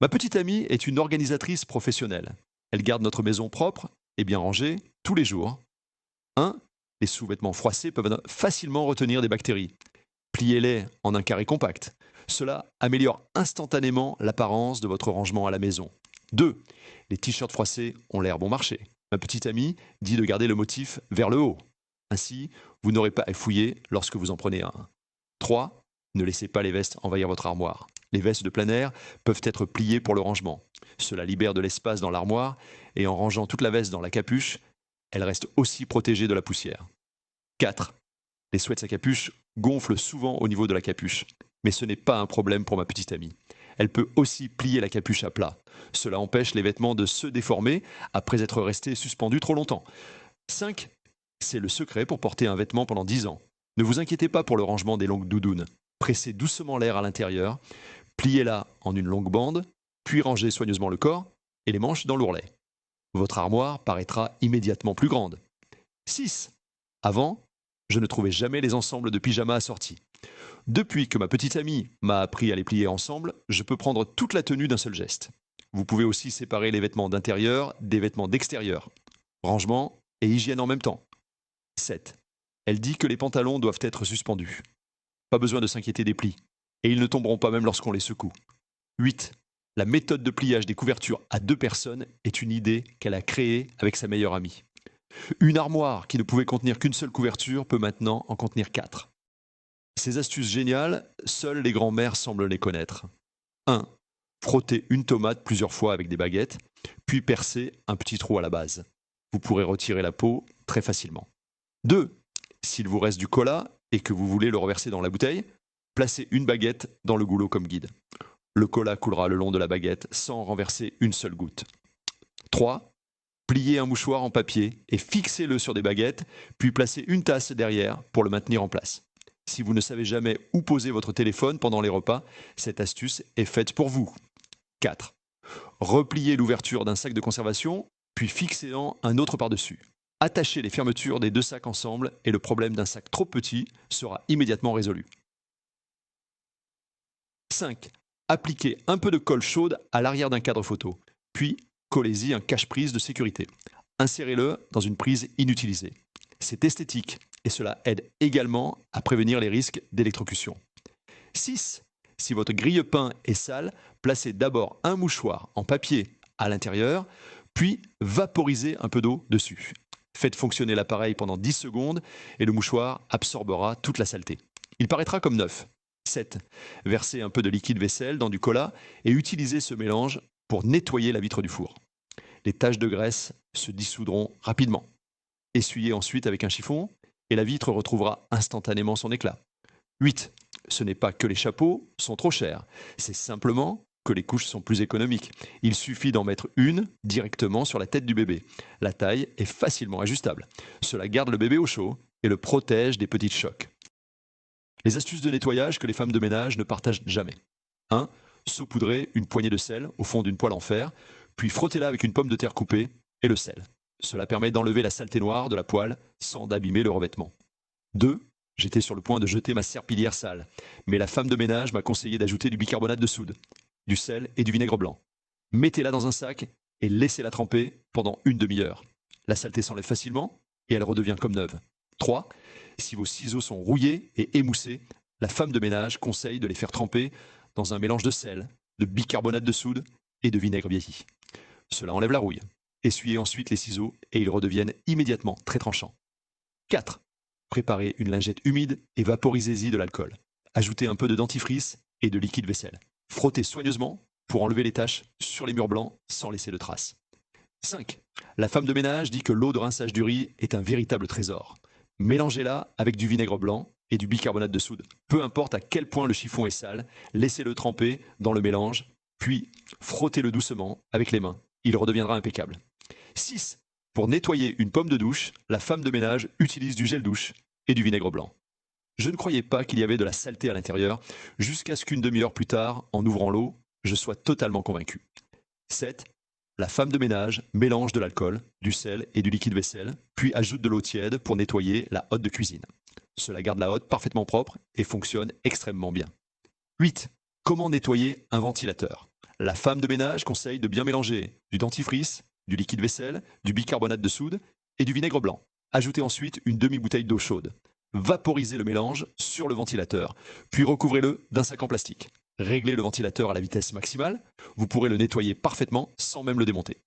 Ma petite amie est une organisatrice professionnelle. Elle garde notre maison propre et bien rangée tous les jours. 1. Les sous-vêtements froissés peuvent facilement retenir des bactéries. Pliez-les en un carré compact. Cela améliore instantanément l'apparence de votre rangement à la maison. 2. Les t-shirts froissés ont l'air bon marché. Ma petite amie dit de garder le motif vers le haut. Ainsi, vous n'aurez pas à fouiller lorsque vous en prenez un. 3. Ne laissez pas les vestes envahir votre armoire. Les vestes de plein air peuvent être pliées pour le rangement. Cela libère de l'espace dans l'armoire et en rangeant toute la veste dans la capuche, elle reste aussi protégée de la poussière. 4. Les sweats à capuche gonflent souvent au niveau de la capuche, mais ce n'est pas un problème pour ma petite amie. Elle peut aussi plier la capuche à plat. Cela empêche les vêtements de se déformer après être restés suspendus trop longtemps. 5. C'est le secret pour porter un vêtement pendant 10 ans. Ne vous inquiétez pas pour le rangement des longues doudounes. Pressez doucement l'air à l'intérieur, pliez-la en une longue bande, puis rangez soigneusement le corps et les manches dans l'ourlet. Votre armoire paraîtra immédiatement plus grande. 6. Avant, je ne trouvais jamais les ensembles de pyjamas assortis. Depuis que ma petite amie m'a appris à les plier ensemble, je peux prendre toute la tenue d'un seul geste. Vous pouvez aussi séparer les vêtements d'intérieur des vêtements d'extérieur. Rangement et hygiène en même temps. 7. Elle dit que les pantalons doivent être suspendus. Pas besoin de s'inquiéter des plis. Et ils ne tomberont pas même lorsqu'on les secoue. 8. La méthode de pliage des couvertures à 2 personnes est une idée qu'elle a créée avec sa meilleure amie. Une armoire qui ne pouvait contenir qu'une seule couverture peut maintenant en contenir 4. Ces astuces géniales, seules les grands-mères semblent les connaître. 1. Frottez une tomate plusieurs fois avec des baguettes, puis percez un petit trou à la base. Vous pourrez retirer la peau très facilement. 2. S'il vous reste du cola et que vous voulez le reverser dans la bouteille, placez une baguette dans le goulot comme guide. Le cola coulera le long de la baguette sans renverser une seule goutte. 3. Pliez un mouchoir en papier et fixez-le sur des baguettes, puis placez une tasse derrière pour le maintenir en place. Si vous ne savez jamais où poser votre téléphone pendant les repas, cette astuce est faite pour vous. 4. Repliez l'ouverture d'un sac de conservation, puis fixez-en un autre par-dessus. Attachez les fermetures des 2 sacs ensemble et le problème d'un sac trop petit sera immédiatement résolu. 5. Appliquez un peu de colle chaude à l'arrière d'un cadre photo, puis collez-y un cache-prise de sécurité. Insérez-le dans une prise inutilisée. C'est esthétique et cela aide également à prévenir les risques d'électrocution. 6. Si votre grille-pain est sale, placez d'abord un mouchoir en papier à l'intérieur, puis vaporisez un peu d'eau dessus. Faites fonctionner l'appareil pendant 10 secondes et le mouchoir absorbera toute la saleté. Il paraîtra comme neuf. 7. Versez un peu de liquide vaisselle dans du cola et utilisez ce mélange pour nettoyer la vitre du four. Les taches de graisse se dissoudront rapidement. Essuyez ensuite avec un chiffon et la vitre retrouvera instantanément son éclat. 8. Ce n'est pas que les chapeaux sont trop chers, c'est simplement que les couches sont plus économiques. Il suffit d'en mettre une directement sur la tête du bébé. La taille est facilement ajustable. Cela garde le bébé au chaud et le protège des petits chocs. Les astuces de nettoyage que les femmes de ménage ne partagent jamais. 1. Saupoudrez une poignée de sel au fond d'une poêle en fer, puis frottez-la avec une pomme de terre coupée et le sel. Cela permet d'enlever la saleté noire de la poêle sans abîmer le revêtement. 2. J'étais sur le point de jeter ma serpillière sale, mais la femme de ménage m'a conseillé d'ajouter du bicarbonate de soude, du sel et du vinaigre blanc. Mettez-la dans un sac et laissez-la tremper pendant une demi-heure. La saleté s'enlève facilement et elle redevient comme neuve. 3. Si vos ciseaux sont rouillés et émoussés, la femme de ménage conseille de les faire tremper dans un mélange de sel, de bicarbonate de soude et de vinaigre vieilli. Cela enlève la rouille. Essuyez ensuite les ciseaux et ils redeviennent immédiatement très tranchants. 4. Préparez une lingette humide et vaporisez-y de l'alcool. Ajoutez un peu de dentifrice et de liquide vaisselle. Frottez soigneusement pour enlever les taches sur les murs blancs sans laisser de traces. 5. La femme de ménage dit que l'eau de rinçage du riz est un véritable trésor. Mélangez-la avec du vinaigre blanc et du bicarbonate de soude. Peu importe à quel point le chiffon est sale, laissez-le tremper dans le mélange, puis frottez-le doucement avec les mains. Il redeviendra impeccable. 6. Pour nettoyer une pomme de douche, la femme de ménage utilise du gel douche et du vinaigre blanc. Je ne croyais pas qu'il y avait de la saleté à l'intérieur, jusqu'à ce qu'une demi-heure plus tard, en ouvrant l'eau, je sois totalement convaincu. 7. La femme de ménage mélange de l'alcool, du sel et du liquide vaisselle, puis ajoute de l'eau tiède pour nettoyer la hotte de cuisine. Cela garde la hotte parfaitement propre et fonctionne extrêmement bien. 8. Comment nettoyer un ventilateur? La femme de ménage conseille de bien mélanger du dentifrice, du liquide vaisselle, du bicarbonate de soude et du vinaigre blanc. Ajoutez ensuite une demi-bouteille d'eau chaude. Vaporisez le mélange sur le ventilateur, puis recouvrez-le d'un sac en plastique. Réglez le ventilateur à la vitesse maximale, vous pourrez le nettoyer parfaitement sans même le démonter.